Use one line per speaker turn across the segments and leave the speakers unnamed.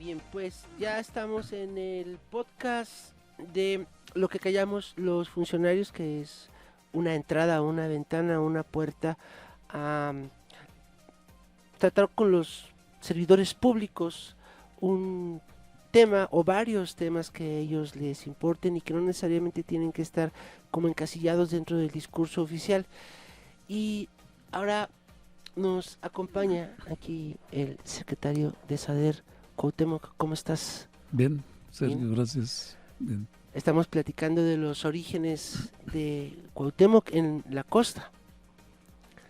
Bien, pues ya estamos en el podcast de lo que callamos los funcionarios, que es una entrada, una ventana, una puerta a tratar con los servidores públicos un tema o varios temas que a ellos les importen y que no necesariamente tienen que estar como encasillados dentro del discurso oficial. Y ahora nos acompaña aquí el secretario de SADER, Cuauhtémoc. ¿Cómo estás?
Bien, Sergio,
Bien.
gracias. Bien.
Estamos platicando de los orígenes de Cuauhtémoc en la costa.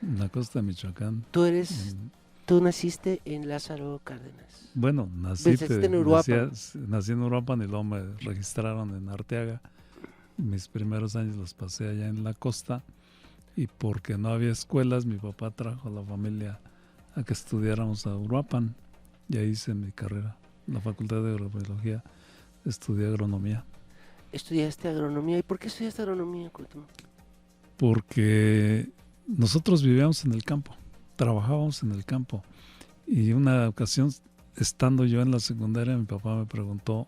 En la costa de Michoacán.
Tú naciste en Lázaro Cárdenas.
Bueno,
Naciste en Uruapan.
nací en Uruapan y luego me registraron en Arteaga. Mis primeros años los pasé allá en la costa y porque no había escuelas, mi papá trajo a la familia a que estudiáramos a Uruapan y ahí hice mi carrera. En la Facultad de Agrobiología estudié agronomía.
Estudiaste agronomía. ¿Y por qué estudiaste agronomía, Cuauhtémoc?
Porque nosotros vivíamos en el campo, trabajábamos en el campo. Y una ocasión, estando yo en la secundaria, mi papá me preguntó,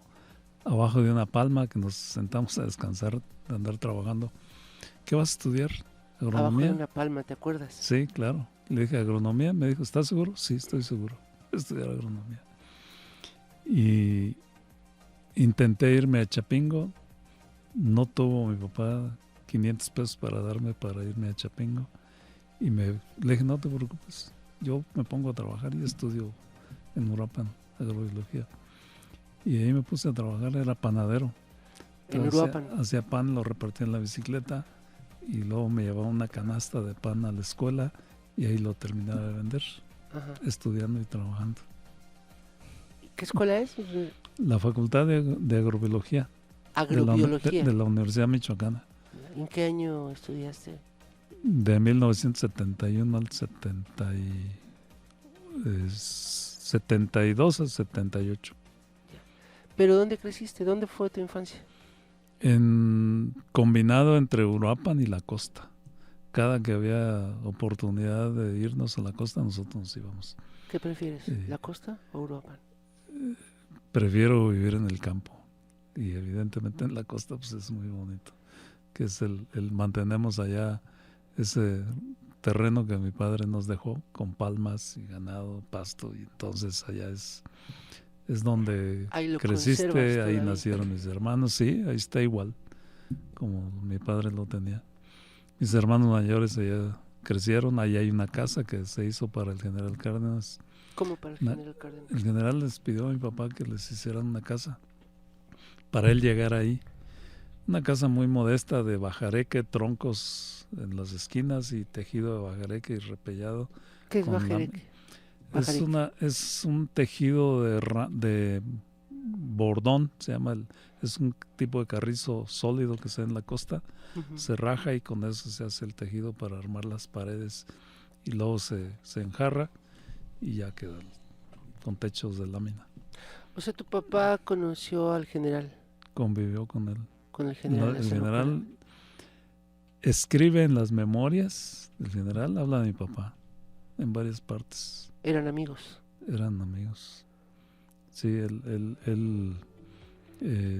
abajo de una palma que nos sentamos a descansar de andar trabajando, ¿qué vas a estudiar? ¿Agronomía?
Abajo de una palma, ¿te acuerdas?
Sí, claro. Le dije, ¿agronomía? Me dijo, ¿estás seguro? Sí, estoy seguro. Estudiar agronomía. Y intenté irme a Chapingo. No tuvo mi papá 500 pesos para darme para irme a Chapingo. Y le dije, no te preocupes, yo me pongo a trabajar y estudio en Uruapan, agrobiología. Y ahí me puse a trabajar, era panadero.
En Uruapan.
Hacía pan, lo repartía en la bicicleta y luego me llevaba una canasta de pan a la escuela y ahí lo terminaba de vender, estudiando y trabajando.
¿Qué escuela es?
La Facultad de Agrobiología.
Agrobiología.
De la Universidad Michoacana.
¿En qué año estudiaste?
De 1971 al 72 al 78.
¿Pero dónde creciste? ¿Dónde fue tu infancia?
Combinado entre Uruapan y la costa. Cada que había oportunidad de irnos a la costa, nosotros nos íbamos.
¿Qué prefieres, la costa o Uruapan?
Prefiero vivir en el campo. Y evidentemente en la costa pues es muy bonito. Que es mantenemos allá ese terreno que mi padre nos dejó con palmas y ganado, pasto, y entonces allá es donde creciste, ahí nacieron mis hermanos, sí, ahí está igual como mi padre lo tenía. Mis hermanos mayores allá crecieron, ahí hay una casa que se hizo para el general Cárdenas.
¿Cómo para el general Cárdenas?
El general les pidió a mi papá que les hicieran una casa para él llegar ahí. Una casa muy modesta de bajareque, troncos en las esquinas y tejido de bajareque y repellado.
¿Qué es bajareque?
Es un tejido de bordón, se llama. Es un tipo de carrizo sólido que se da en la costa. Se raja y con eso se hace el tejido para armar las paredes y luego se enjarra y ya queda con techos de lámina.
O sea, tu papá conoció al general.
Convivió con él.
Con el general.
El general escribe en las memorias del general, habla de mi papá en varias partes.
¿Eran amigos?
Eran amigos. Sí,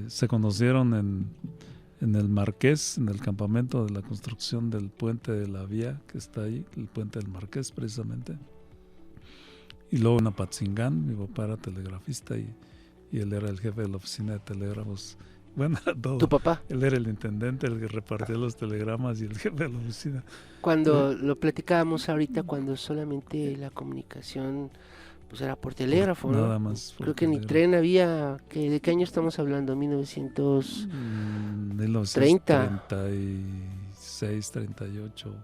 se conocieron en el Marqués, en el campamento de la construcción del puente de la vía que está ahí, el puente del Marqués precisamente. Y luego en Apatzingán, mi papá era telegrafista y él era el jefe de la oficina de telégrafos. Bueno, todo.
¿Tu papá?
Él era el intendente, el que repartía los telegramas y el jefe de la oficina.
Cuando lo platicábamos ahorita, cuando solamente la comunicación pues era por telégrafo, ¿no?
Nada más.
Creo que ni tren había. ¿De qué año estamos hablando?
1936, 38.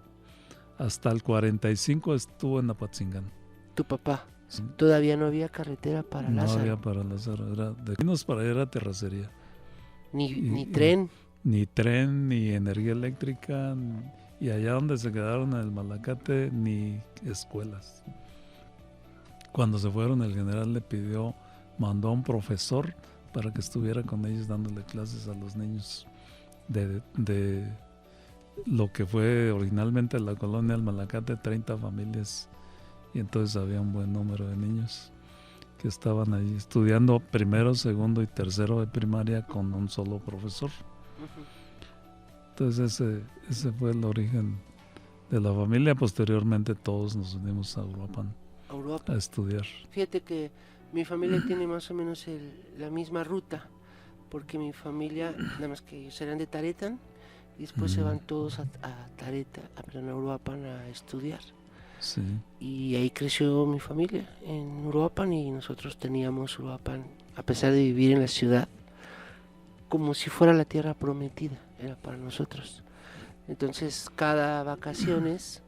Hasta el 45 estuvo en Apatzingán.
¿Tu papá? Sí. Todavía no había carretera para Lázaro.
No había para Lázaro. De Pinos para allá era terracería.
Ni tren.
Ni tren, ni energía eléctrica. Y allá donde se quedaron en el Malacate, ni escuelas. Cuando se fueron, el general le mandó a un profesor para que estuviera con ellos dándole clases a los niños de lo que fue originalmente la colonia del Malacate, 30 familias, y entonces había un buen número de niños. que estaban ahí estudiando primero, segundo y tercero de primaria con un solo profesor. Entonces ese fue el origen de la familia. Posteriormente todos nos unimos a Uruapan a estudiar.
Fíjate que mi familia tiene más o menos la misma ruta, porque mi familia, nada más que ellos eran de Taretan, y después se van todos a Uruapan a estudiar.
Sí.
Y ahí creció mi familia, en Uruapan, y nosotros teníamos Uruapan, a pesar de vivir en la ciudad, como si fuera la tierra prometida, era para nosotros. Entonces, cada vacaciones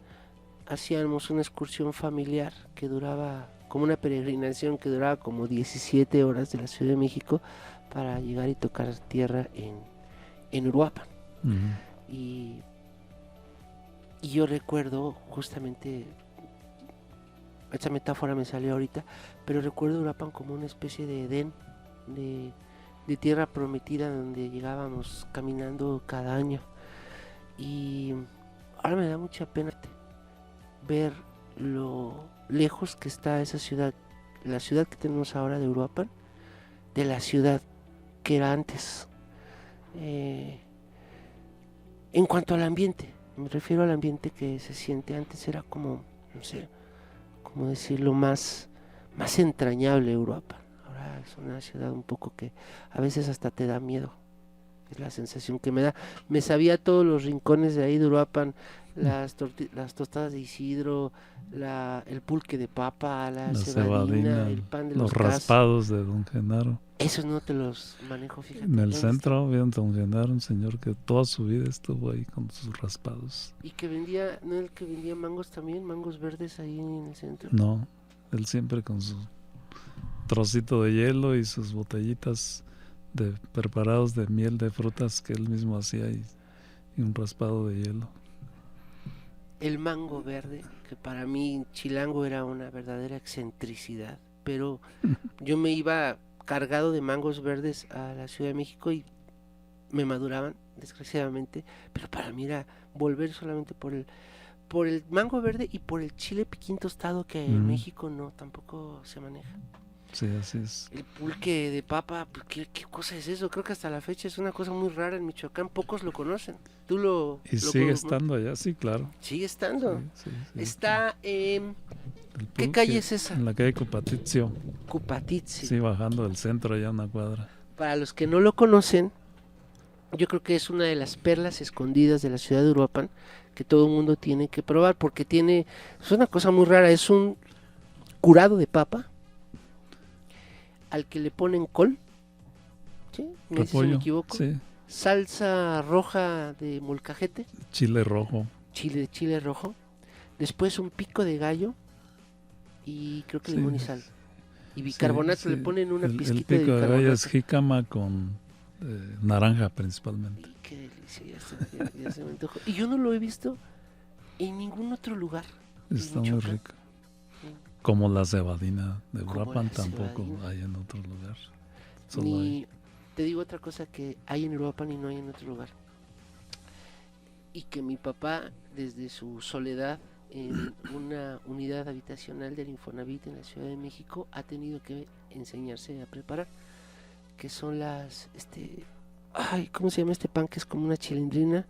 hacíamos una excursión familiar que duraba, como una peregrinación que duraba como 17 horas de la Ciudad de México para llegar y tocar tierra en Uruapan. Y yo recuerdo justamente, esta metáfora me salió ahorita, pero recuerdo Uruapan como una especie de Edén, de tierra prometida, donde llegábamos caminando cada año. Y ahora me da mucha pena ver lo lejos que está esa ciudad, la ciudad que tenemos ahora de Uruapan, de la ciudad que era antes. En cuanto al ambiente, me refiero al ambiente que se siente antes, era como, no sé, cómo decirlo, más entrañable Uruapan. Ahora es una ciudad un poco que a veces hasta te da miedo. Es la sensación que me da. Me sabía todos los rincones de ahí de Uruapan, las tostadas de Isidro, el pulque de papa, la cebadina, el pan de los
raspados de Don Genaro.
Esos no te los manejo, fíjate.
En el centro había Don Genaro, un señor que toda su vida estuvo ahí con sus raspados.
¿Y que vendía, no el que vendía mangos también, mangos verdes ahí en el centro?
No, él siempre con su trocito de hielo y sus botellitas preparados de miel de frutas que él mismo hacía y un raspado de hielo.
El mango verde, que para mí chilango era una verdadera excentricidad, pero yo me iba cargado de mangos verdes a la Ciudad de México y me maduraban, desgraciadamente, pero para mí era volver solamente por el mango verde y por el chile piquín tostado, que en México no, tampoco se maneja.
Sí, así es.
El pulque de papa, ¿qué cosa es eso? Creo que hasta la fecha es una cosa muy rara en Michoacán, pocos lo conocen.
Y sigue estando allá, sí, claro.
Sigue estando.
Sí,
está en... ¿Qué calle es esa?
En la calle Cupatizio.
Cupatizio.
Sí, bajando del centro allá una cuadra.
Para los que no lo conocen, yo creo que es una de las perlas escondidas de la ciudad de Uruapan que todo el mundo tiene que probar, porque es una cosa muy rara, es un curado de papa al que le ponen col, ¿sí? Me si me equivoco.
Sí.
Salsa roja de molcajete.
Chile rojo.
Chile rojo. Después un pico de gallo y creo que limón y sal. Y bicarbonato, le ponen una pizquita de bicarbonato.
El pico de gallo es jícama con naranja principalmente.
Y qué delicia, ya se me antojó. Y yo no lo he visto en ningún otro lugar.
Está muy rico. Como la cebadina de Uruapan tampoco hay en otro lugar.
Te digo otra cosa que hay en Uruapan y no hay en otro lugar. Y que mi papá, desde su soledad en una unidad habitacional del Infonavit en la Ciudad de México, ha tenido que enseñarse a preparar, que son ¿cómo se llama este pan que es como una chilindrina?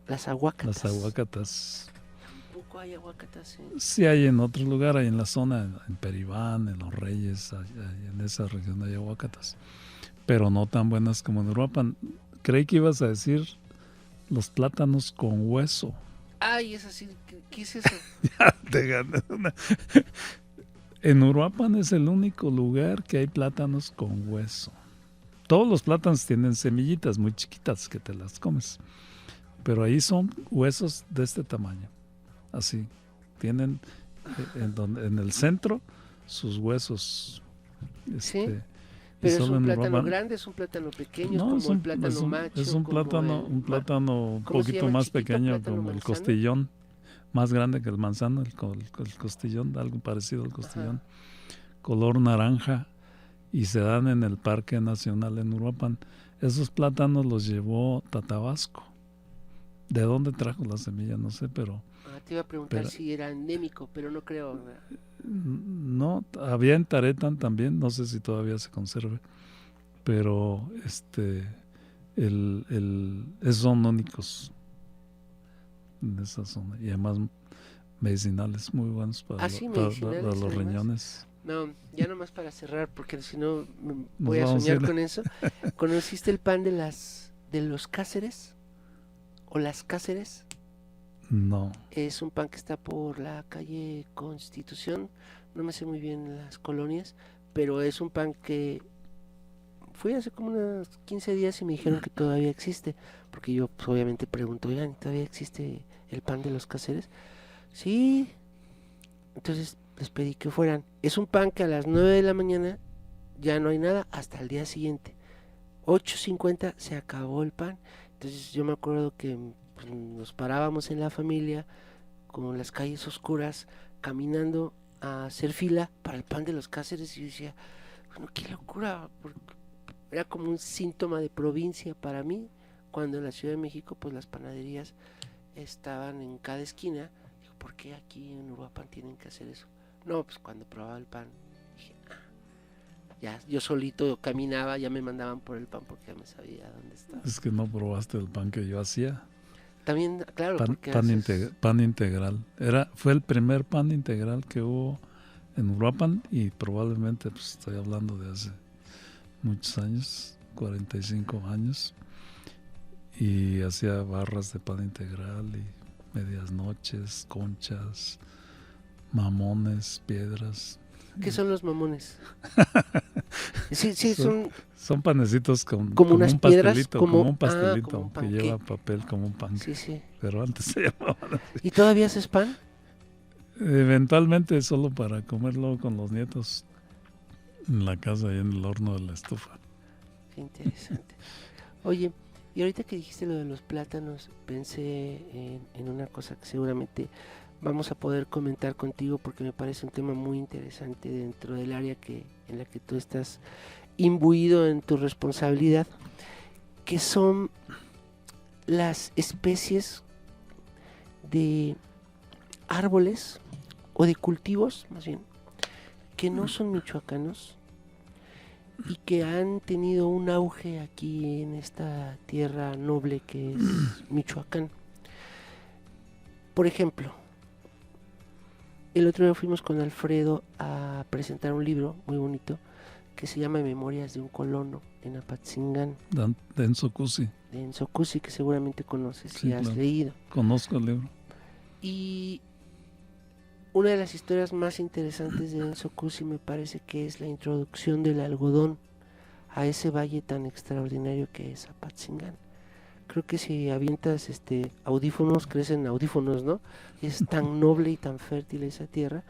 Las aguacatas.
Las aguacatas.
Tampoco hay aguacatas.
Sí hay en otro lugar, hay en la zona, en Peribán, en Los Reyes, en esa región hay aguacatas, pero no tan buenas como en Uruapan. Creí que ibas a decir los plátanos con hueso.
Ay, es así, ¿qué es eso?
Ya te gané una. En Uruapan es el único lugar que hay plátanos con hueso. Todos los plátanos tienen semillitas muy chiquitas que te las comes, pero ahí son huesos de este tamaño, así. Tienen en el centro sus huesos.
¿Sí? Pero es un plátano grande, es un plátano pequeño, no, es como el plátano macho.
Es un plátano un poquito más pequeño, como
manzano?
El costillón, más grande que el manzano, el costillón, algo parecido al costillón, color naranja, y se dan en el Parque Nacional en Uruapan. Esos plátanos los llevó Tatabasco. ¿De dónde trajo la semilla? No sé, pero...
Te iba a preguntar si era endémico, pero no creo.
No, había en Taretan también, no sé si todavía se conserve, pero esos son únicos en esa zona y además medicinales muy buenos para,
medicinales,
para los
además.
riñones.
No, ya nomás para cerrar, porque si no
Nos
voy a
vamos
soñar
a ir.
con eso. ¿Conociste el pan de los Cáceres? ¿O las Cáceres?
No.
Es un pan que está por la calle Constitución. No me sé muy bien las colonias, pero es un pan que fui hace como unos 15 días y me dijeron que todavía existe. Porque yo pues, obviamente pregunto, oigan, ¿todavía existe el pan de los Cáceres? Sí. Entonces les pedí que fueran. Es un pan que a las 9 de la mañana ya no hay nada hasta el día siguiente. 8:50 se acabó el pan. Entonces yo me acuerdo que pues, nos parábamos en la familia con las calles oscuras caminando a hacer fila para el pan de los Cáceres y yo decía, bueno, qué locura, porque era como un síntoma de provincia para mí, cuando en la Ciudad de México pues las panaderías estaban en cada esquina. Digo, ¿por qué aquí en Uruapan tienen que hacer eso? No, pues cuando probaba el pan dije, ya yo solito caminaba, ya me mandaban por el pan porque ya me sabía dónde estaba.
Es que no probaste el pan que yo hacía.
También, claro, porque
pan integral. Fue el primer pan integral que hubo en Uruapan y probablemente, pues estoy hablando de hace muchos años, 45 años, y hacía barras de pan integral y medias noches, conchas, mamones, piedras.
¿Qué son los mamones? Sí,
son panecitos
como
como
unas
un
piedras,
pastelito,
como
un pastelito
como un
que
panqué.
lleva papel como un pan.
Sí.
Pero antes se llamaban así.
¿Y todavía haces pan?
Eventualmente solo para comerlo con los nietos en la casa y en el horno de la estufa.
Qué interesante. Oye, y ahorita que dijiste lo de los plátanos, pensé en una cosa que seguramente vamos a poder comentar contigo porque me parece un tema muy interesante dentro del área en la que tú estás imbuido en tu responsabilidad, que son las especies de árboles o de cultivos, más bien, que no son michoacanos y que han tenido un auge aquí en esta tierra noble que es Michoacán. Por ejemplo, el otro día fuimos con Alfredo a presentar un libro muy bonito que se llama Memorias de un colono en Apatzingán.
De Enzo Cusi.
De Enzo Cusi, que seguramente conoces y has
claro.
leído.
Conozco el libro.
Y una de las historias más interesantes de Enzo Cusi me parece que es la introducción del algodón a ese valle tan extraordinario que es Apatzingán. Creo que si avientas audífonos, crecen audífonos, ¿no? Es tan noble y tan fértil esa tierra.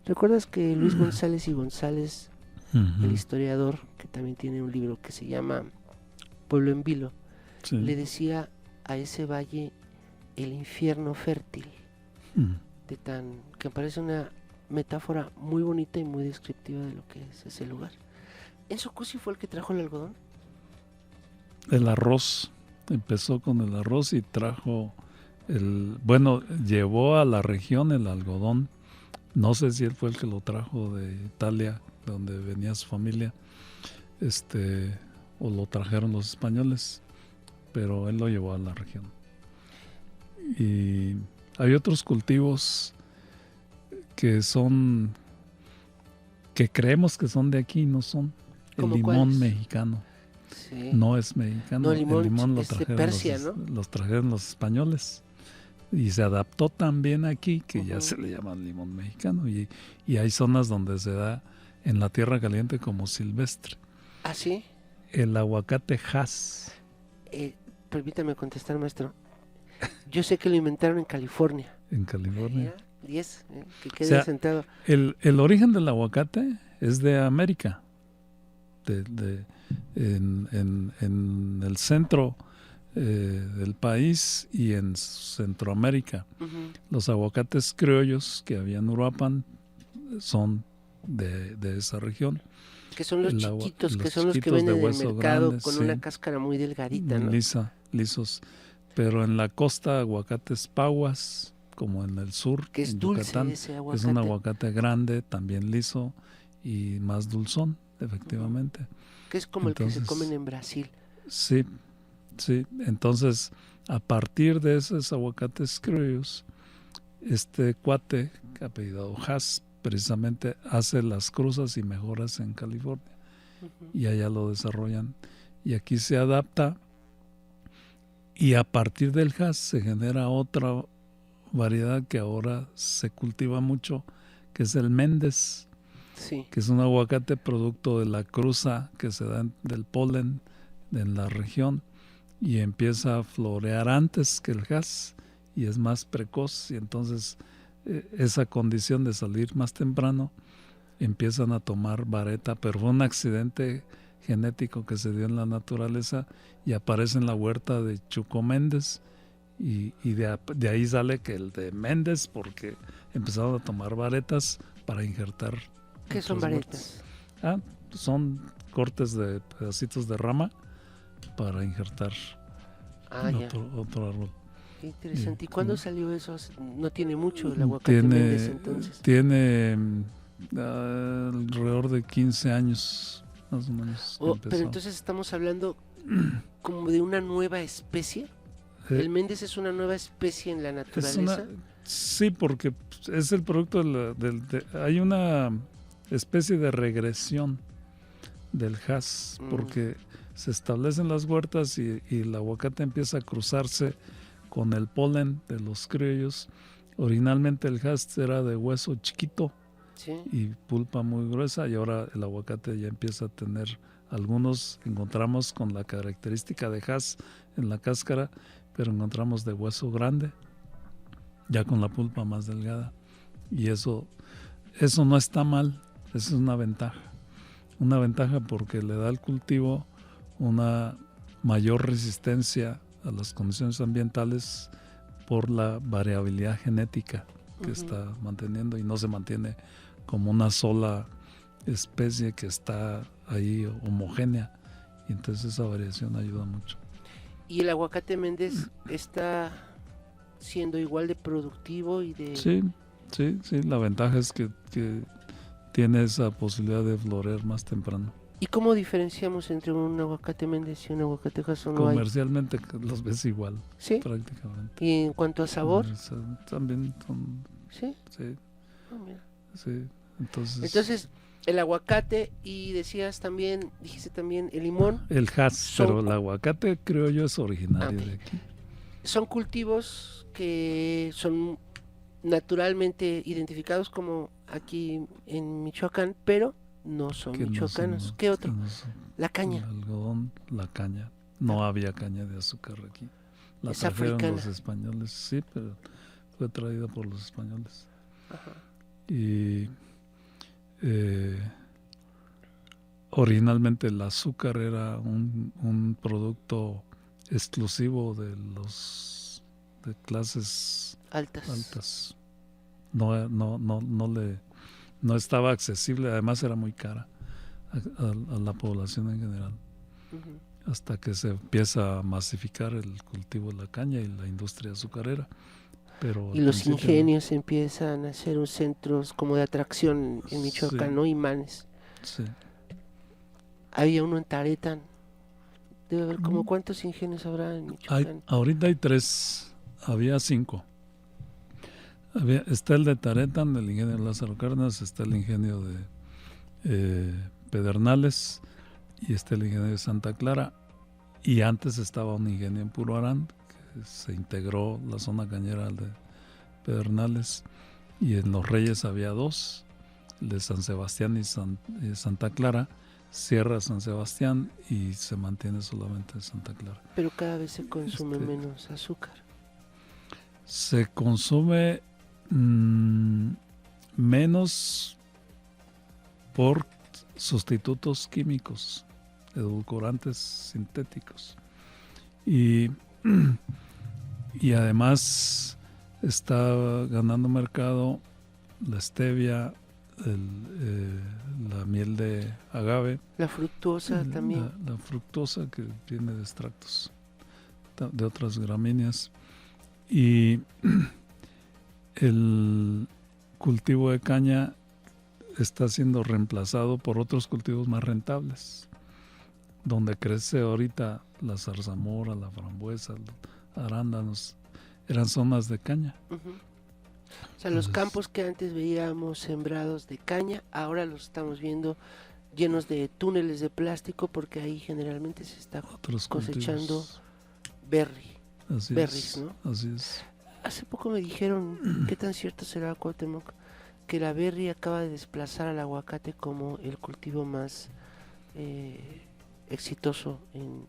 ¿Recuerdas que Luis González y González, el historiador, que también tiene un libro que se llama Pueblo en Vilo,
sí,
le decía a ese valle el infierno fértil? Que me parece una metáfora muy bonita y muy descriptiva de lo que es ese lugar. ¿Enzo Cusi fue el que trajo el algodón?
El arroz. Empezó con el arroz y trajo llevó a la región el algodón. No sé si él fue el que lo trajo de Italia, donde venía su familia, o lo trajeron los españoles, pero él lo llevó a la región. Y hay otros cultivos que creemos que son de aquí, no son. El limón mexicano.
Sí.
No es mexicano.
No, el limón
lo
es
trajeron
de Persia,
los trajeron los españoles. Y se adaptó tan bien aquí que ya
Uh-huh.
se le llama limón mexicano. Y hay zonas donde se da en la tierra caliente como silvestre.
¿Ah, sí?
El aguacate Hass.
Permítame contestar, maestro. Yo sé que lo inventaron en California.
En California.
10, que quede sentado.
El origen del aguacate es de América. En el centro del país y en Centroamérica.
Uh-huh.
Los aguacates criollos que había en Uruapan son de esa región.
Que son los chiquitos, que son los que venden en el mercado
grandes,
con una cáscara muy delgadita, ¿no?
Lisos. Pero en la costa, aguacates paguas como en el sur,
Que es
en
dulce
Yucatán.
ese
Es
aguacate.
un aguacate grande, también liso y más dulzón, efectivamente.
Que es como
Entonces,
el que se comen en Brasil.
Sí, sí. Entonces, a partir de esos aguacates criollos, este cuate, apellidado Hass, precisamente hace las cruzas y mejoras en California. Y allá lo desarrollan. Y aquí se adapta. Y a partir del Hass se genera otra variedad que ahora se cultiva mucho, que es el Méndez,
Sí.
que es un aguacate producto de la cruza que se da del polen en la región y empieza a florear antes que el Hass y es más precoz, y entonces esa condición de salir más temprano empiezan a tomar vareta, pero fue un accidente genético que se dio en la naturaleza y aparece en la huerta de Chuco Méndez, y de ahí sale que el de Méndez, porque empezaron a tomar varetas para injertar.
¿Qué son varetas?
Son cortes de pedacitos de rama para injertar otro árbol.
Qué interesante. ¿Y cuándo salió eso? No tiene mucho el aguacate Méndez entonces.
Tiene alrededor de 15 años, más o menos.
Pero entonces estamos hablando como de una nueva especie. ¿El Méndez es una nueva especie en la naturaleza?
Sí, porque es el producto hay una especie de regresión del Hass, porque se establecen las huertas y el aguacate empieza a cruzarse con el polen de los criollos. Originalmente el Hass era de hueso chiquito, ¿sí?, y pulpa muy gruesa, y ahora el aguacate ya empieza a tener, algunos encontramos con la característica de Hass en la cáscara, pero encontramos de hueso grande, ya con la pulpa más delgada, y eso no está mal, eso es una ventaja porque le da al cultivo una mayor resistencia a las condiciones ambientales por la variabilidad genética que está manteniendo, y no se mantiene como una sola especie que está ahí homogénea, y entonces esa variación ayuda mucho.
¿Y el aguacate Méndez está siendo igual de productivo y de...?
Sí, la ventaja es que tiene esa posibilidad de florear más temprano.
¿Y cómo diferenciamos entre un aguacate Méndez y un aguacate Hass?
Comercialmente los ves igual, ¿sí?, prácticamente.
¿Y en cuanto a sabor?
También son...
¿Sí?
Sí.
Oh, mira.
Sí,
entonces el aguacate, y dijiste también el limón.
El Hass, pero el aguacate creo yo es originario de aquí.
Son cultivos que son naturalmente identificados como aquí en Michoacán, pero no son michoacanos. ¿Qué otro? La caña.
El algodón, la caña. No había caña de azúcar aquí. La trajeron los españoles, sí, pero fue traída por los españoles. Ajá. Y originalmente el azúcar era un producto exclusivo de clases altas. No estaba accesible, además era muy cara a la población en general. Hasta que se empieza a masificar el cultivo de la caña y la industria azucarera. Pero
y los ingenios empiezan a ser centros como de atracción en Michoacán, sí, ¿no? Imanes.
Sí.
Había uno en Taretán. Debe haber como ¿cuántos ingenios habrá en Michoacán?
Ahorita hay 3, había 5. Está el de Taretán, el ingenio Lázaro Cárdenas, está el ingenio de Pedernales, y está el ingenio de Santa Clara, y antes estaba un ingenio en Puro Arán, que se integró la zona cañera de Pedernales, y en Los Reyes había 2, el de San Sebastián y Santa Clara. Cierra San Sebastián y se mantiene solamente Santa Clara.
Pero cada vez se consume menos azúcar.
Se consume menos por sustitutos químicos, edulcorantes sintéticos. Y además está ganando mercado la stevia, la miel de agave,
la fructosa también,
la fructosa, que viene de extractos de otras gramíneas, y el cultivo de caña está siendo reemplazado por otros cultivos más rentables. Donde crece ahorita la zarzamora, la frambuesa, los arándanos, eran zonas de caña.
Uh-huh. O sea, los campos que antes veíamos sembrados de caña, ahora los estamos viendo llenos de túneles de plástico, porque ahí generalmente se está cosechando berries, ¿no?
Así es.
Hace poco me dijeron, ¿qué tan cierto será, Cuauhtémoc, que la berry acaba de desplazar al aguacate como el cultivo más exitoso en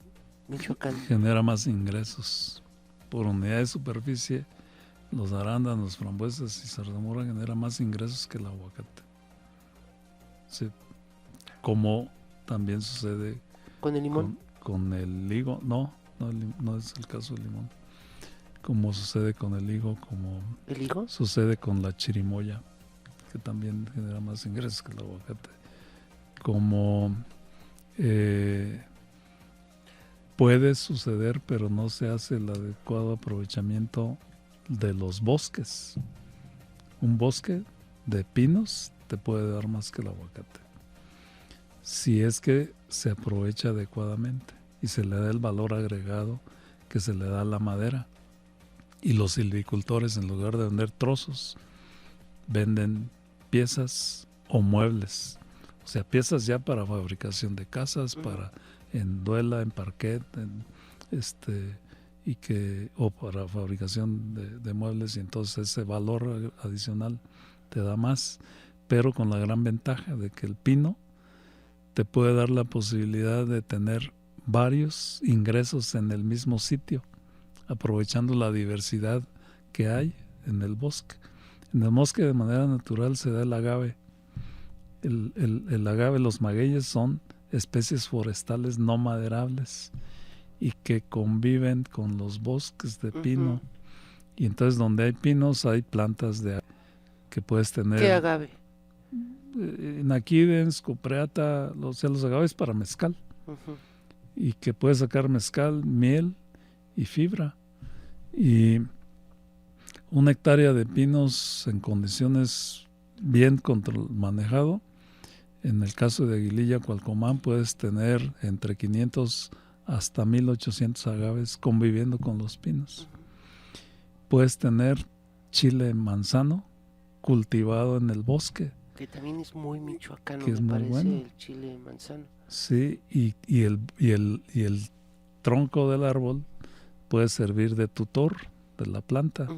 Michoacán?
Genera más ingresos por unidad de superficie. Los arándanos, frambuesas y zarzamora genera más ingresos que el aguacate. Sí. Como también sucede
con el limón.
Con el higo, no es el caso del limón. Como sucede con el higo, como
¿El higo?
Sucede con la chirimoya, que también genera más ingresos que el aguacate. Como puede suceder, pero no se hace el adecuado aprovechamiento de los bosques. Un bosque de pinos te puede dar más que el aguacate, si es que se aprovecha adecuadamente y se le da el valor agregado que se le da a la madera. Y los silvicultores, en lugar de vender trozos, venden piezas o muebles. O sea, piezas ya para fabricación de casas, para en duela, en parquet, o para fabricación de muebles, y entonces ese valor adicional te da más, pero con la gran ventaja de que el pino te puede dar la posibilidad de tener varios ingresos en el mismo sitio, aprovechando la diversidad que hay en el bosque. En el bosque de manera natural se da el agave. El agave, los magueyes son especies forestales no maderables y que conviven con los bosques de pino. Y entonces donde hay pinos hay plantas de agave que puedes tener.
¿Qué agave?
Naquidens, cupreata, los agaves para mezcal. Y que puedes sacar mezcal, miel y fibra. Y una hectárea de pinos en condiciones bien manejado, en el caso de Aguililla, Cualcomán, puedes tener entre 500 hasta 1800 agaves conviviendo con los pinos. Puedes tener chile manzano cultivado en el bosque,
que también es muy michoacano,
que es
me
muy
parece,
bueno.
El chile manzano.
Sí, y el tronco del árbol puede servir de tutor de la planta.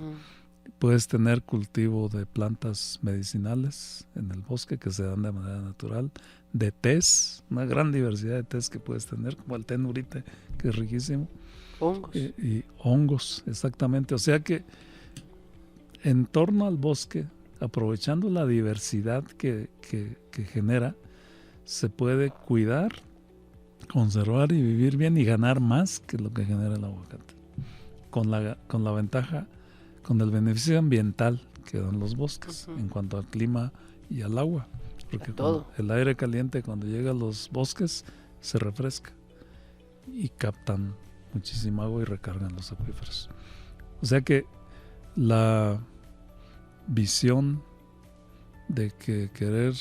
Puedes tener cultivo de plantas medicinales en el bosque que se dan de manera natural, de tés, una gran diversidad de tés que puedes tener, como el té nurite, que es riquísimo.
Hongos.
Y hongos, exactamente. O sea que en torno al bosque, aprovechando la diversidad que genera, se puede cuidar, conservar y vivir bien y ganar más que lo que genera el aguacate. Con la ventaja, con el beneficio ambiental que dan los bosques en cuanto al clima y al agua. Porque el aire caliente, cuando llega a los bosques, se refresca y captan muchísima agua y recargan los acuíferos. O sea que la visión de que querer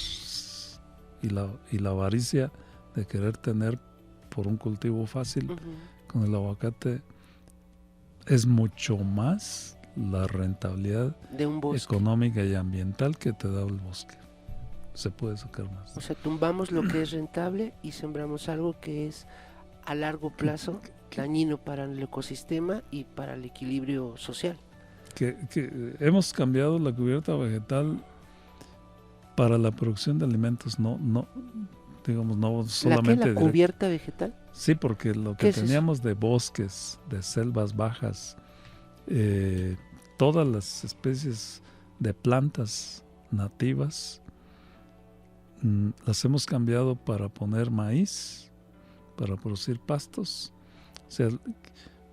y la avaricia de querer tener por un cultivo fácil con el aguacate es mucho más la rentabilidad
de un bosque
económica y ambiental que te da el bosque. Se puede sacar más.
O sea, tumbamos lo que es rentable y sembramos algo que es a largo plazo dañino para el ecosistema y para el equilibrio social.
Que hemos cambiado la cubierta vegetal para la producción de alimentos, no solamente
¿La cubierta vegetal?
Sí, porque lo que teníamos de bosques, de selvas bajas, todas las especies de plantas nativas las hemos cambiado para poner maíz, para producir pastos. O sea,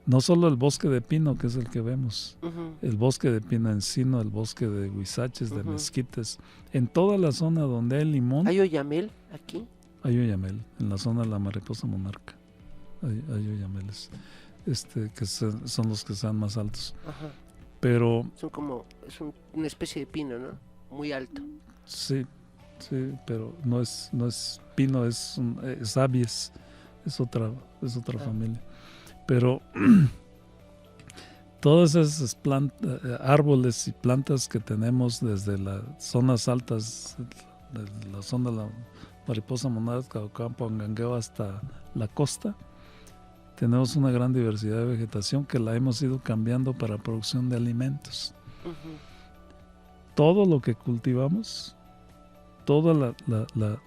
no solo el bosque de pino, que es el que vemos, el bosque de pino encino, el bosque de huizaches, de mezquites, en toda la zona donde hay limón.
¿Hay oyamel aquí?
Hay oyamel, en la zona de la mariposa monarca. Hay oyameles, que son los que están más altos. pero
una especie de pino, ¿no? Muy alto.
sí, pero no es pino, es abies, es otra familia. Pero todas esas árboles y plantas que tenemos desde las zonas altas, desde la zona de la mariposa monarca, Caucampo, Angangueo hasta la costa, tenemos una gran diversidad de vegetación que la hemos ido cambiando para producción de alimentos.
Uh-huh.
Todo lo que cultivamos, toda la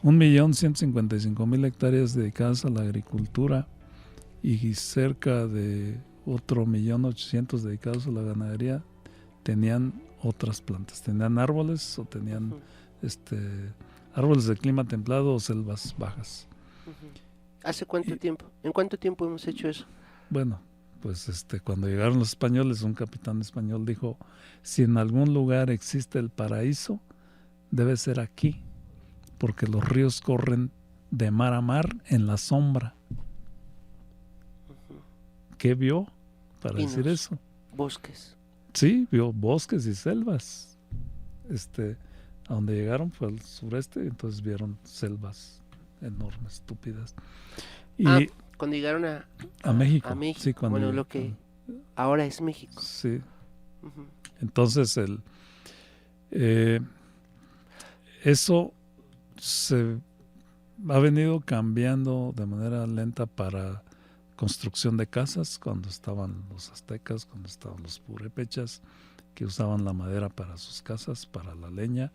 1.155.000 hectáreas dedicadas a la agricultura y cerca de otro 1.800.000 dedicados a la ganadería, tenían otras plantas, tenían árboles o tenían árboles de clima templado o selvas bajas.
Uh-huh. ¿Hace cuánto tiempo? ¿En cuánto tiempo hemos hecho eso?
Bueno, pues cuando llegaron los españoles, un capitán español dijo: si en algún lugar existe el paraíso, debe ser aquí, porque los ríos corren de mar a mar en la sombra.
Uh-huh.
¿Qué vio para
Pinos,
decir eso?
Bosques.
Sí, vio bosques y selvas. A donde llegaron fue al sureste, y entonces vieron selvas enormes, estúpidas. Y
cuando llegaron
a México.
A México.
Sí,
bueno, lo que ahora es México.
Sí.
Uh-huh.
Entonces eso se ha venido cambiando de manera lenta para construcción de casas, cuando estaban los aztecas, cuando estaban los purépechas, que usaban la madera para sus casas, para la leña,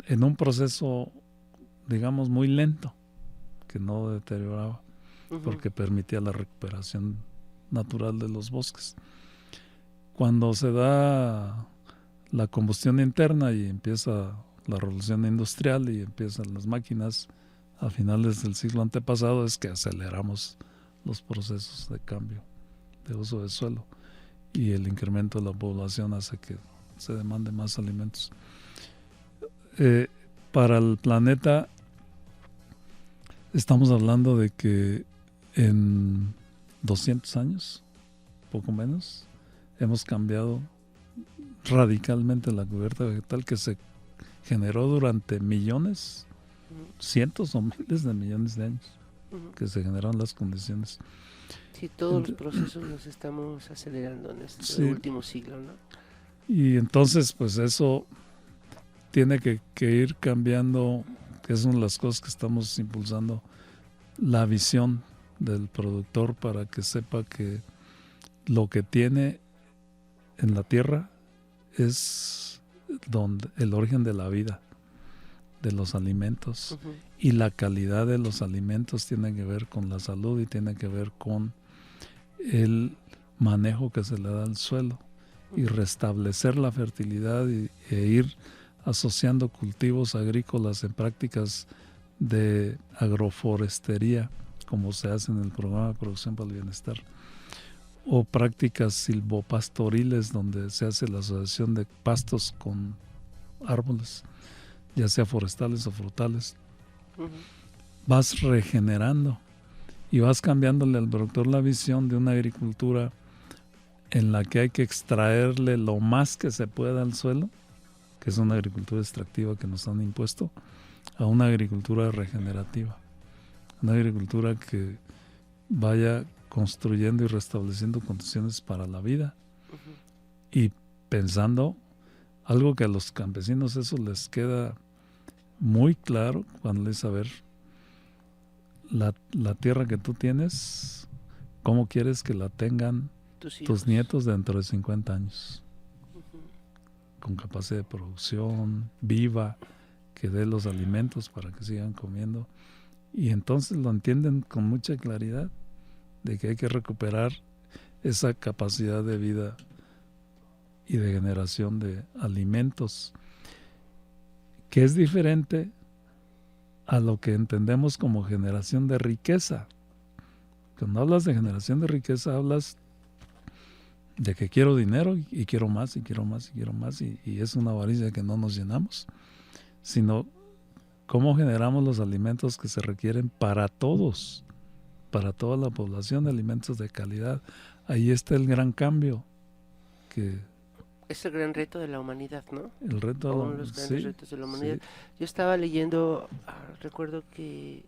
en un proceso, digamos, muy lento, que no deterioraba, uh-huh, porque permitía la recuperación natural de los bosques. Cuando se da la combustión interna y empieza la revolución industrial y empiezan las máquinas a finales del siglo antepasado, es que aceleramos los procesos de cambio de uso del suelo, y el incremento de la población hace que se demande más alimentos. Para el planeta estamos hablando de que en 200 años, poco menos, hemos cambiado radicalmente la cubierta vegetal que se generó durante millones, cientos o miles de millones de años, que se generaron las condiciones.
Sí, todos los procesos los estamos acelerando en este último siglo, ¿no?
Y entonces, pues eso tiene que ir cambiando, que es una de las cosas que estamos impulsando, la visión del productor, para que sepa que lo que tiene en la tierra es el origen de la vida, de los alimentos, uh-huh, y la calidad de los alimentos tiene que ver con la salud y tiene que ver con el manejo que se le da al suelo, uh-huh, y restablecer la fertilidad e ir asociando cultivos agrícolas en prácticas de agroforestería, como se hace en el programa de producción para el bienestar, o prácticas silvopastoriles, donde se hace la asociación de pastos con árboles, ya sea forestales o frutales. Uh-huh. Vas regenerando y vas cambiándole al productor la visión de una agricultura en la que hay que extraerle lo más que se pueda al suelo, que es una agricultura extractiva que nos han impuesto, a una agricultura regenerativa, una agricultura que vaya construyendo y restableciendo condiciones para la vida, uh-huh, y pensando algo que a los campesinos eso les queda muy claro cuando les a ver la tierra que tú tienes, cómo quieres que la tengan tus nietos dentro de 50 años, uh-huh, con capacidad de producción viva, que dé los alimentos para que sigan comiendo, y entonces lo entienden con mucha claridad, de que hay que recuperar esa capacidad de vida y de generación de alimentos, que es diferente a lo que entendemos como generación de riqueza. Cuando hablas de generación de riqueza, hablas de que quiero dinero y quiero más y quiero más y quiero más, y es una avaricia que no nos llenamos, sino cómo generamos los alimentos que se requieren para todos, para toda la población, alimentos de calidad, ahí está el gran cambio, que
es el gran reto de la humanidad, ¿no?
el reto
O uno de los grandes retos de la humanidad. Yo estaba leyendo, recuerdo que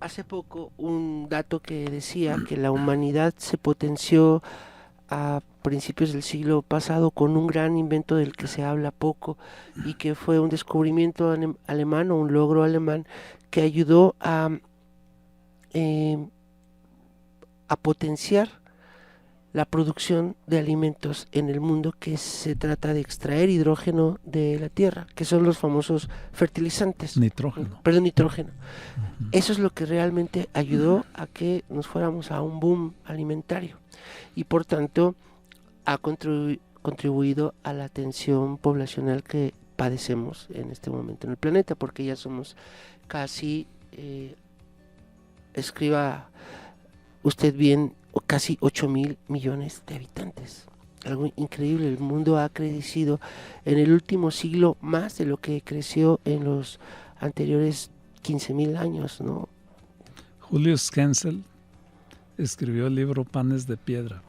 hace poco un dato que decía que la humanidad se potenció a principios del siglo pasado con un gran invento del que se habla poco y que fue un descubrimiento alemán o un logro alemán que ayudó a potenciar la producción de alimentos en el mundo, que se trata de extraer hidrógeno de la tierra, que son los famosos fertilizantes.
Nitrógeno.
Perdón, nitrógeno. Eso es lo que realmente ayudó a que nos fuéramos a un boom alimentario y por tanto ha contribuido a la tensión poblacional que padecemos en este momento en el planeta, porque ya somos casi, escriba usted bien, casi 8.000 millones de habitantes. Algo increíble, el mundo ha crecido en el último siglo más de lo que creció en los anteriores 15.000 años, ¿no?
Julius Kensel escribió el libro Panes de Piedra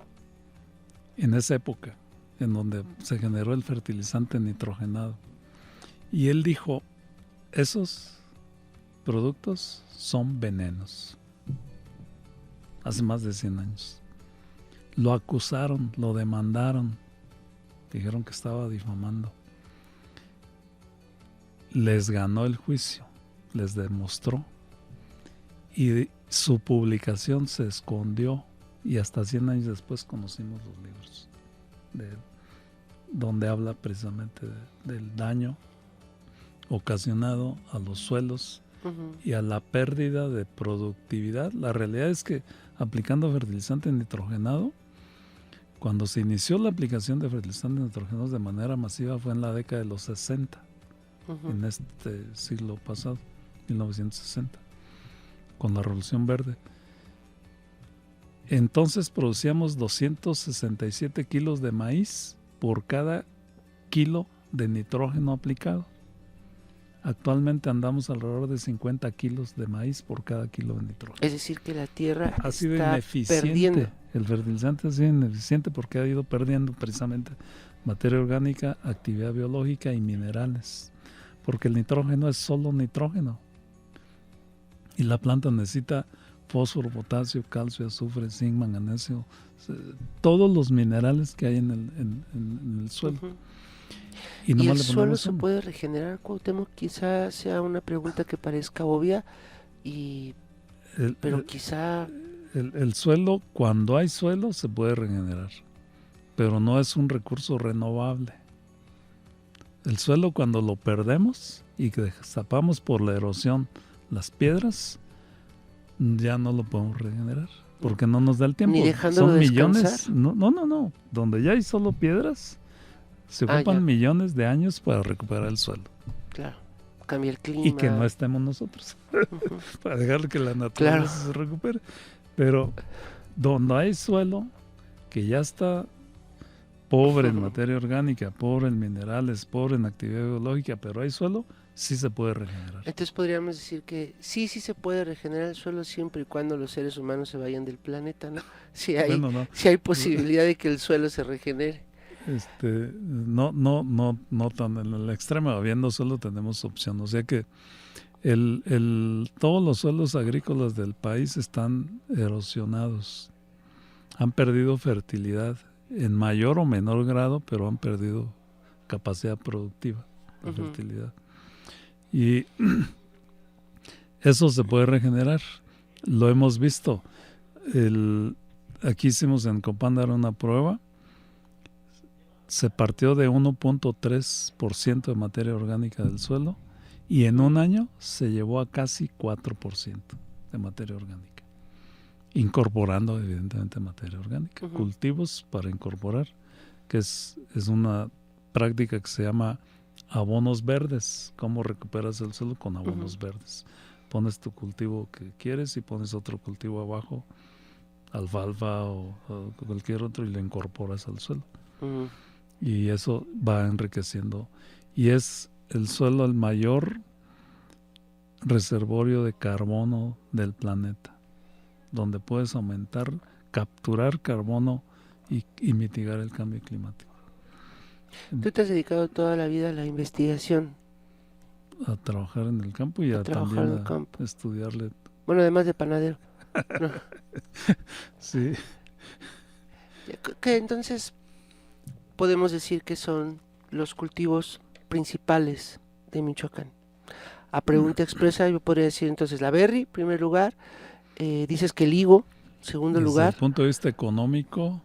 en esa época, en donde se generó el fertilizante nitrogenado. Y él dijo, esos productos son venenos. Hace más de 100 años. Lo acusaron, lo demandaron, dijeron que estaba difamando. Les ganó el juicio, les demostró, y su publicación se escondió, y hasta 100 años después conocimos los libros de él, donde habla precisamente del daño ocasionado a los suelos y a la pérdida de productividad. La realidad es que aplicando fertilizante nitrogenado, cuando se inició la aplicación de fertilizantes nitrogenados de manera masiva fue en la década de los 60, en este siglo pasado, 1960, con la Revolución Verde. Entonces producíamos 267 kilos de maíz por cada kilo de nitrógeno aplicado. Actualmente andamos alrededor de 50 kilos de maíz por cada kilo de nitrógeno.
Es decir, que la tierra
ha sido
está
ineficiente.
Perdiendo.
El fertilizante ha sido ineficiente porque ha ido perdiendo precisamente materia orgánica, actividad biológica y minerales. Porque el nitrógeno es solo nitrógeno. Y la planta necesita fósforo, potasio, calcio, azufre, zinc, manganeso, todos los minerales que hay en el suelo.
¿Y el suelo se puede regenerar, Cuauhtémoc? Quizá sea una pregunta que parezca obvia, pero quizá...
El suelo, cuando hay suelo, se puede regenerar, pero no es un recurso renovable. El suelo, cuando lo perdemos y que destapamos por la erosión las piedras, ya no lo podemos regenerar, porque no nos da el tiempo.
Ni dejándolo
Son
descansar.
Millones, no. Donde ya hay solo piedras, se ocupan millones de años para recuperar el suelo.
Claro, cambia el clima.
Y que no estemos nosotros, para dejar que la naturaleza se recupere. Pero donde hay suelo, que ya está pobre en materia orgánica, pobre en minerales, pobre en actividad biológica, pero hay suelo, sí se puede regenerar.
Entonces podríamos decir que sí se puede regenerar el suelo siempre y cuando los seres humanos se vayan del planeta, ¿no? Si hay posibilidad de que el suelo se regenere.
No tan en el extremo, habiendo suelo tenemos opción, o sea que todos los suelos agrícolas del país están erosionados, han perdido fertilidad en mayor o menor grado, pero han perdido capacidad productiva de fertilidad. Y eso se puede regenerar, lo hemos visto. Aquí hicimos en Copándaro una prueba, se partió de 1.3% de materia orgánica del suelo y en un año se llevó a casi 4% de materia orgánica, incorporando evidentemente materia orgánica, cultivos para incorporar, que es una práctica que se llama abonos verdes. ¿Cómo recuperas el suelo? Con abonos verdes. Pones tu cultivo que quieres y pones otro cultivo abajo, alfalfa o cualquier otro, y lo incorporas al suelo. Y eso va enriqueciendo. Y es el suelo el mayor reservorio de carbono del planeta, donde puedes aumentar capturar carbono y mitigar el cambio climático.
Tú te has dedicado toda la vida a la investigación.
A trabajar en el campo y también a estudiarle.
Bueno, además de panadero. No.
Sí.
Que entonces podemos decir que son los cultivos principales de Michoacán. A pregunta expresa yo podría decir entonces la berry, primer lugar, dices que el higo, segundo lugar.
Desde el punto de vista económico,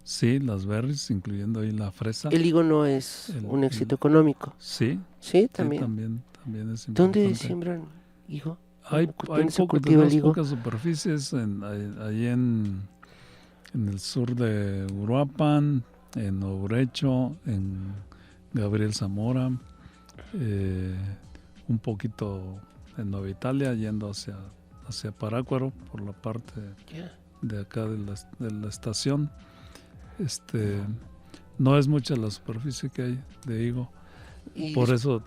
sí, las berries, incluyendo ahí la fresa.
El higo no es un éxito económico.
Sí.
Sí, también.
Sí, también es importante.
¿Dónde siembran higo?
Hay pocas superficies ahí en el sur de Uruapan, en Obrecho, en Gabriel Zamora, un poquito en Nueva Italia, yendo hacia Parácuaro, por la parte de acá de la estación. No es mucha la superficie que hay de higo, por eso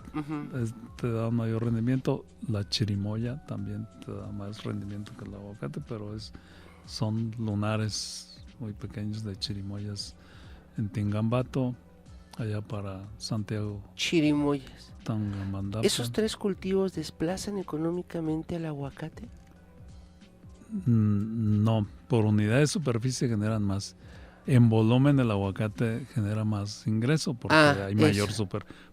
te da un mayor rendimiento. La chirimoya también te da más rendimiento que el aguacate, pero son lunares muy pequeños de chirimoyas en Tingambato, allá para Santiago.
Chirimoyas.
Tangamandapio.
¿Esos tres cultivos desplazan económicamente al aguacate?
No, por unidad de superficie generan más. En volumen el aguacate genera más ingreso porque hay mayor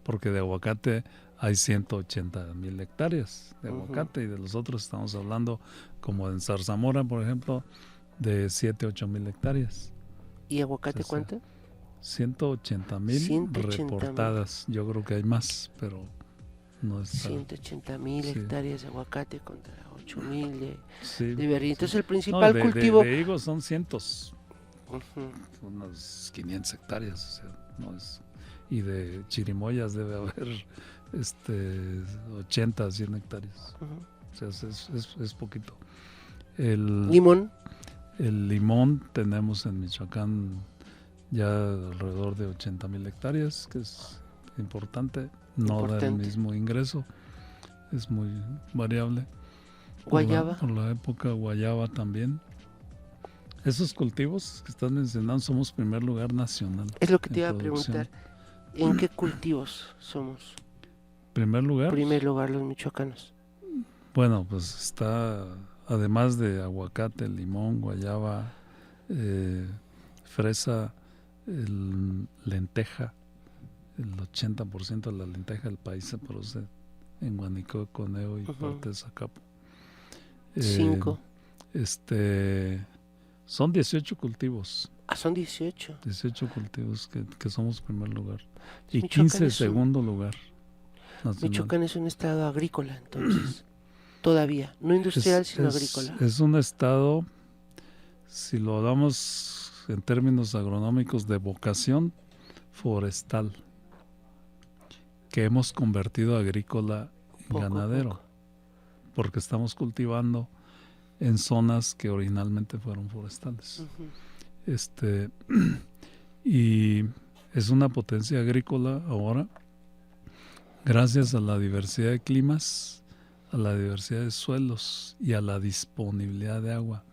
porque de aguacate hay 180,000 hectáreas de aguacate y de los otros estamos hablando, como en Zarzamora, por ejemplo, de 7-8,000 hectáreas.
¿Y aguacate cuánto?
180,000 reportadas. Yo creo que hay más, pero no está.
180,000 hectáreas de aguacate contra 8,000 de berry. Entonces
sí.
el principal cultivo...
De higo son cientos. Unas 500 hectáreas, o sea, no es, y de chirimoyas debe haber 80, 100 hectáreas. O sea, es poquito.
¿Limón?
El limón tenemos en Michoacán ya alrededor de 80,000 hectáreas, que es importante, no da el mismo ingreso, es muy variable.
¿Guayaba?
Por la época, guayaba también. Esos cultivos que estás mencionando somos primer lugar nacional.
Es lo que te iba a preguntar. ¿En qué cultivos somos?
¿Primer lugar?
Primer lugar los michoacanos.
Bueno, pues está, además de aguacate, limón, guayaba, fresa, lenteja. El 80% de la lenteja del país se produce en Guánico, Coneo y parte de Zacapo.
5.
Son 18 cultivos.
Son 18.
18 cultivos que somos primer lugar. Y 15 segundo lugar nacional.
Michoacán es un estado agrícola, entonces. Todavía. No industrial, sino agrícola.
Es un estado, si lo hablamos en términos agronómicos, de vocación forestal, que hemos convertido agrícola en ganadero. Porque estamos cultivando en zonas que originalmente fueron forestales. Y es una potencia agrícola ahora, gracias a la diversidad de climas, a la diversidad de suelos y a la disponibilidad de agua.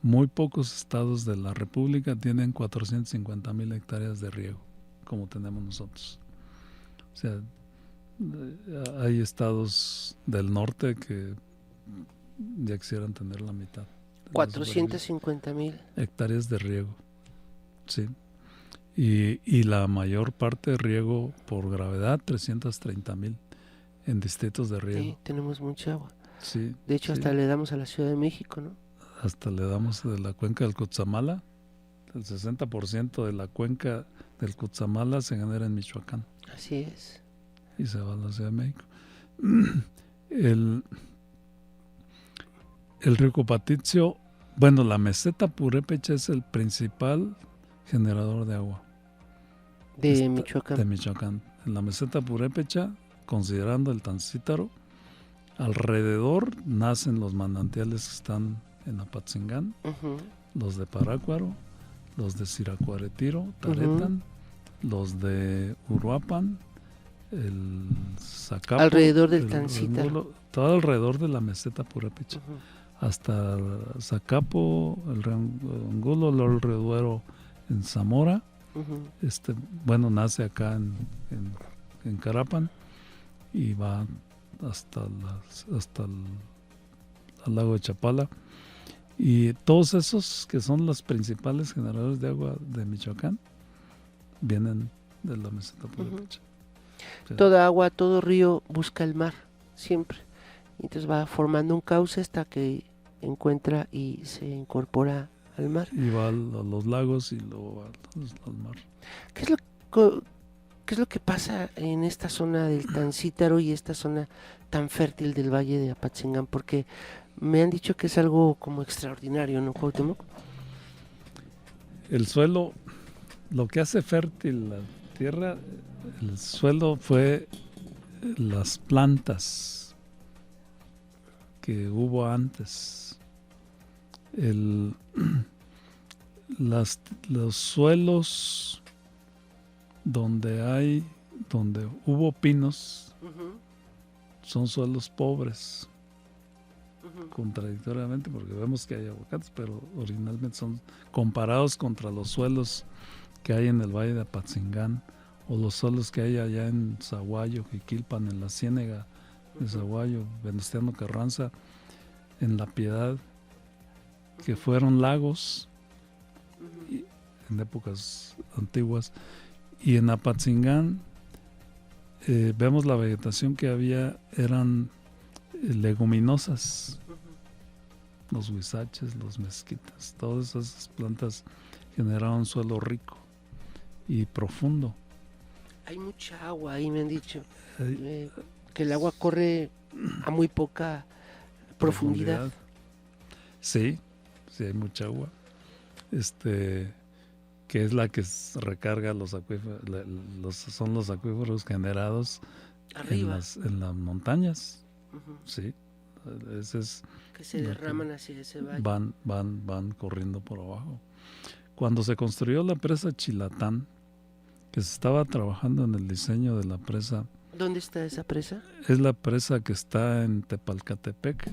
Muy pocos estados de la República tienen 450,000 hectáreas de riego, como tenemos nosotros. O sea, hay estados del norte que ya quisieran tener la mitad.
450,000
hectáreas de riego, sí. Y la mayor parte de riego por gravedad, 330,000 en distritos de riego.
Sí, tenemos mucha agua.
Sí.
De hecho, hasta le damos a la Ciudad de México, ¿no?
Hasta le damos de la cuenca del Cutzamala. El 60% de la cuenca del Cutzamala se genera en Michoacán.
Así es.
Y se va a la Ciudad de México. El río Copatitzio, bueno, la meseta purépecha es el principal generador de agua.
De Michoacán.
De Michoacán. En la meseta purépecha, considerando el Tancítaro, alrededor nacen los manantiales que están en Apatzingán, los de Parácuaro, los de Siracuaretiro, Taretan, los de Uruapan, el Zacapo.
Alrededor del Tancítaro.
Todo alrededor de la meseta purépecha. hasta Zacapo, el río Angulo, luego el río Duero en Zamora. Bueno, nace acá en Carapan y va hasta el lago de Chapala. Y todos esos que son los principales generadores de agua de Michoacán vienen de la meseta purépecha. Sí.
Toda agua, todo río busca el mar, siempre. Entonces va formando un cauce hasta que encuentra y se incorpora al mar.
Y va a los lagos y luego va al mar.
¿Qué es lo que pasa en esta zona del Tancítaro y esta zona tan fértil del Valle de Apatzingán? Porque me han dicho que es algo como extraordinario, ¿no, Cuauhtémoc?
El suelo, lo que hace fértil la tierra, el suelo fue las plantas que hubo antes. Los suelos donde hubo pinos son suelos pobres. Contradictoriamente, porque vemos que hay aguacates, pero originalmente son comparados contra los suelos que hay en el Valle de Apatzingán o los suelos que hay allá en Zaguayo, Jiquilpan, en la Ciénega de Zaguayo, Venustiano Carranza, en La Piedad, que fueron lagos en épocas antiguas. Y en Apatzingán vemos la vegetación que había, eran leguminosas, los huizaches, los mezquitas, todas esas plantas generaron un suelo rico y profundo.
Hay mucha agua ahí, me han dicho, que el agua corre a muy poca profundidad.
Sí, hay mucha agua, que es la que recarga los acuíferos, son los acuíferos generados
arriba
en las montañas. Sí, ese es
que se derraman hacia ese valle.
Van corriendo por abajo. Cuando se construyó la presa Chilatán, que se estaba trabajando en el diseño de la presa.
¿Dónde está esa presa?
Es la presa que está en Tepalcatepec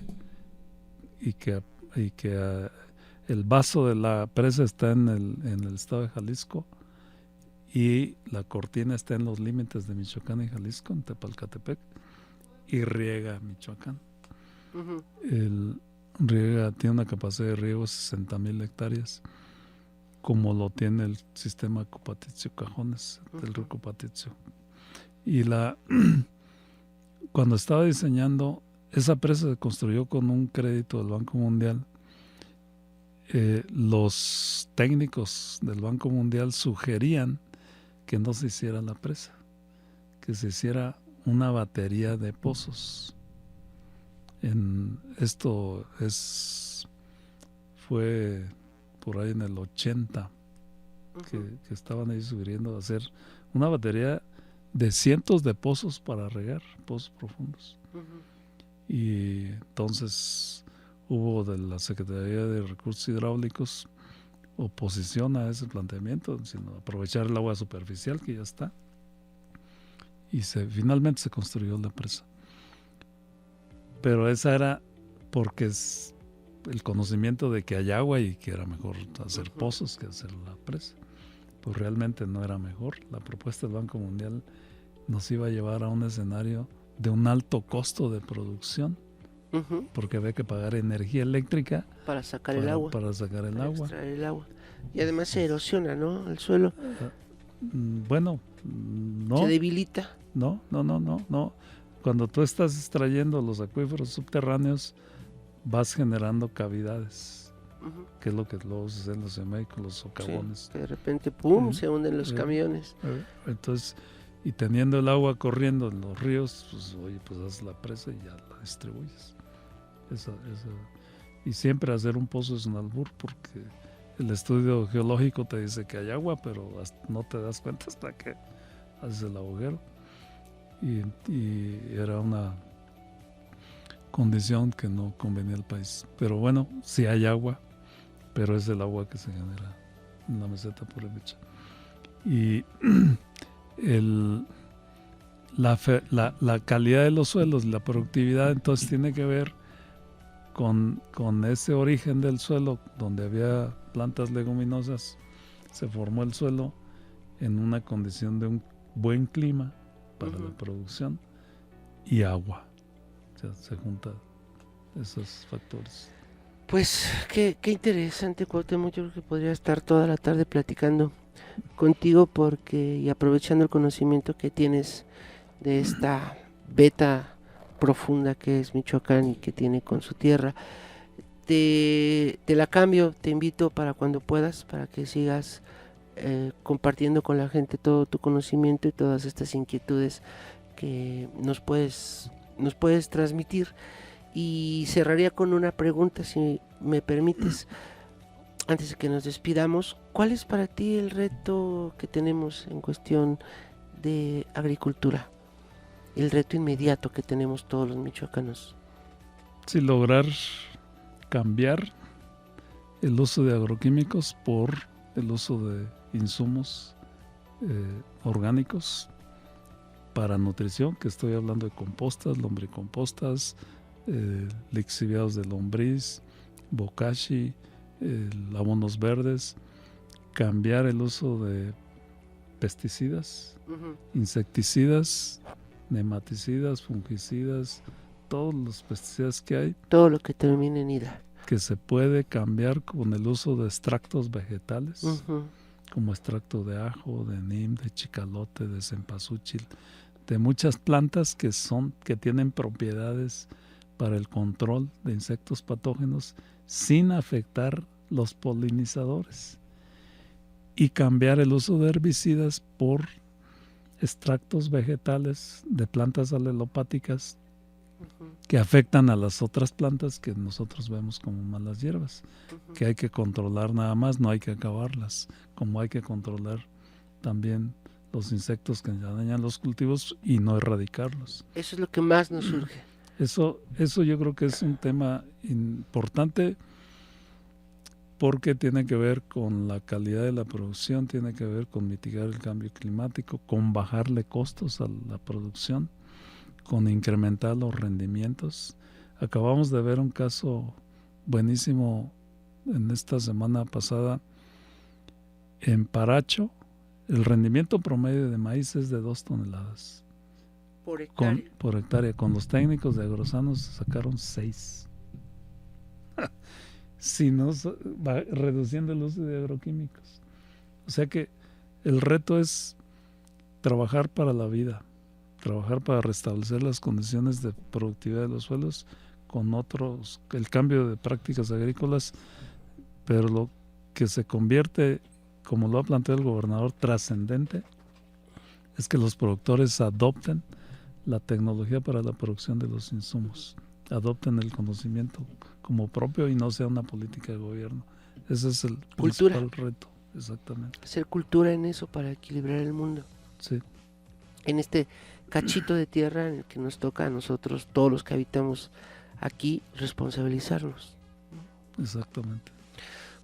y que el vaso de la presa está en el estado de Jalisco y la cortina está en los límites de Michoacán y Jalisco, en Tepalcatepec, y riega Michoacán. Tiene una capacidad de riego de 60,000 hectáreas, como lo tiene el sistema Copatitio Cajones, del río Copatitio. Y cuando estaba diseñando, esa presa se construyó con un crédito del Banco Mundial. Los técnicos del Banco Mundial sugerían que no se hiciera la presa, que se hiciera una batería de pozos. Fue por ahí en el 80 que estaban ahí sugiriendo hacer una batería de cientos de pozos para regar, pozos profundos. Y entonces hubo de la Secretaría de Recursos Hidráulicos oposición a ese planteamiento, sino aprovechar el agua superficial que ya está. Y finalmente se construyó la presa. Pero esa era porque es el conocimiento de que hay agua y que era mejor hacer pozos que hacer la presa. Pues realmente no era mejor. La propuesta del Banco Mundial nos iba a llevar a un escenario de un alto costo de producción, porque había que pagar energía eléctrica
para sacar el agua.
Para sacar el agua.
Extraer el agua. Y además se erosiona, ¿no? El suelo.
Bueno, no.
Se debilita.
No. Cuando tú estás extrayendo los acuíferos subterráneos, vas generando cavidades, que es lo que luego se hace en los Seméicos, los socavones.
Sí, que de repente, ¡pum!, se hunden los camiones.
Entonces, y teniendo el agua corriendo en los ríos, pues haces la presa y ya la distribuyes. Y siempre hacer un pozo es un albur, porque el estudio geológico te dice que hay agua, pero no te das cuenta hasta que haces el agujero. Y era una condición que no convenía al país. Pero bueno, sí hay agua, pero es el agua que se genera en la meseta purépecha. Y la calidad de los suelos, la productividad, entonces tiene que ver con ese origen del suelo, donde había plantas leguminosas, se formó el suelo en una condición de un buen clima para la producción y agua. O sea, se juntan esos factores.
Pues qué interesante, Cuauhtémoc. Yo creo que podría estar toda la tarde platicando contigo y aprovechando el conocimiento que tienes de esta beta profunda que es Michoacán y que tiene con su tierra. Te la cambio, te invito para cuando puedas, para que sigas compartiendo con la gente todo tu conocimiento y todas estas inquietudes que nos puedes transmitir. Y cerraría con una pregunta, si me permites, antes de que nos despidamos. ¿Cuál es para ti el reto que tenemos en cuestión de agricultura? El reto inmediato que tenemos todos los michoacanos.
Sí, lograr cambiar el uso de agroquímicos por el uso de insumos orgánicos para nutrición, que estoy hablando de compostas, lombricompostas, lixiviados de lombriz, bokashi, abonos verdes, cambiar el uso de pesticidas, insecticidas, nematicidas, fungicidas, todos los pesticidas que hay.
Todo lo que termine en ida.
Que se puede cambiar con el uso de extractos vegetales, como extracto de ajo, de nim, de chicalote, de cempasúchil, de muchas plantas que tienen propiedades para el control de insectos patógenos sin afectar los polinizadores, y cambiar el uso de herbicidas por extractos vegetales de plantas alelopáticas que afectan a las otras plantas que nosotros vemos como malas hierbas, que hay que controlar nada más, no hay que acabarlas, como hay que controlar también los insectos que dañan los cultivos y no erradicarlos.
Eso es lo que más nos surge.
Eso yo creo que es un tema importante, porque tiene que ver con la calidad de la producción, tiene que ver con mitigar el cambio climático, con bajarle costos a la producción, con incrementar los rendimientos. Acabamos de ver un caso buenísimo en esta semana pasada en Paracho. El rendimiento promedio de maíz es de 2 toneladas por hectárea. Con los técnicos de Agrosanos sacaron 6. Si no, va reduciendo el uso de agroquímicos. O sea que el reto es trabajar para la vida, trabajar para restablecer las condiciones de productividad de los suelos con el cambio de prácticas agrícolas, pero lo que se convierte, como lo ha planteado el gobernador, trascendente, es que los productores adopten la tecnología para la producción de los insumos, adopten el conocimiento como propio y no sea una política de gobierno. Ese es el principal reto. Exactamente.
Hacer cultura en eso para equilibrar el mundo.
Sí.
En este cachito de tierra en el que nos toca a nosotros, todos los que habitamos aquí, responsabilizarnos.
Exactamente.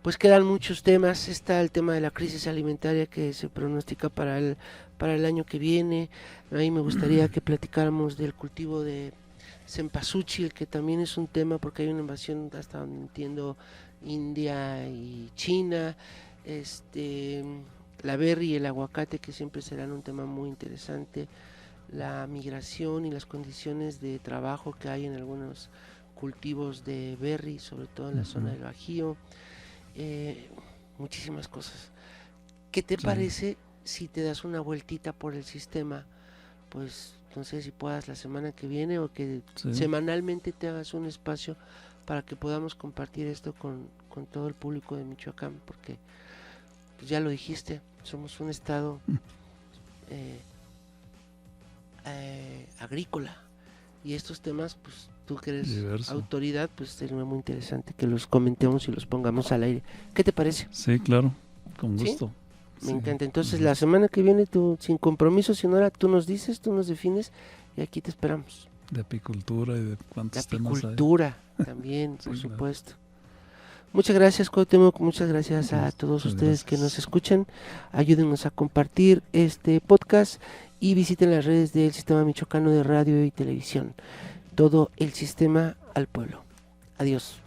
Pues quedan muchos temas. Está el tema de la crisis alimentaria que se pronostica para el año que viene. A mí me gustaría que platicáramos del cultivo de cempasúchil, que también es un tema porque hay una invasión, hasta donde entiendo, India y China. La berry y el aguacate, que siempre serán un tema muy interesante. La migración y las condiciones de trabajo que hay en algunos cultivos de berry, sobre todo en la zona del Bajío. Muchísimas cosas. ¿Qué te parece si te das una vueltita por el sistema? Pues no sé si puedas la semana que viene, o que semanalmente te hagas un espacio para que podamos compartir esto con todo el público de Michoacán, porque pues ya lo dijiste, somos un estado agrícola, y estos temas, pues tú que eres diverso, autoridad, pues sería muy interesante que los comentemos y los pongamos al aire. ¿Qué te parece?
Sí, claro, con gusto.
Me encanta. Entonces la semana que viene, tú, sin compromiso, sin hora, tú nos dices, tú nos defines, y aquí te esperamos.
De apicultura y de cuántos temas hay.
De apicultura también, por supuesto. Claro. Muchas gracias, Cuauhtémoc, muchas gracias a todos ustedes que nos escuchan. Ayúdennos a compartir este podcast y visiten las redes del Sistema Michoacano de Radio y Televisión. Todo el sistema al pueblo. Adiós.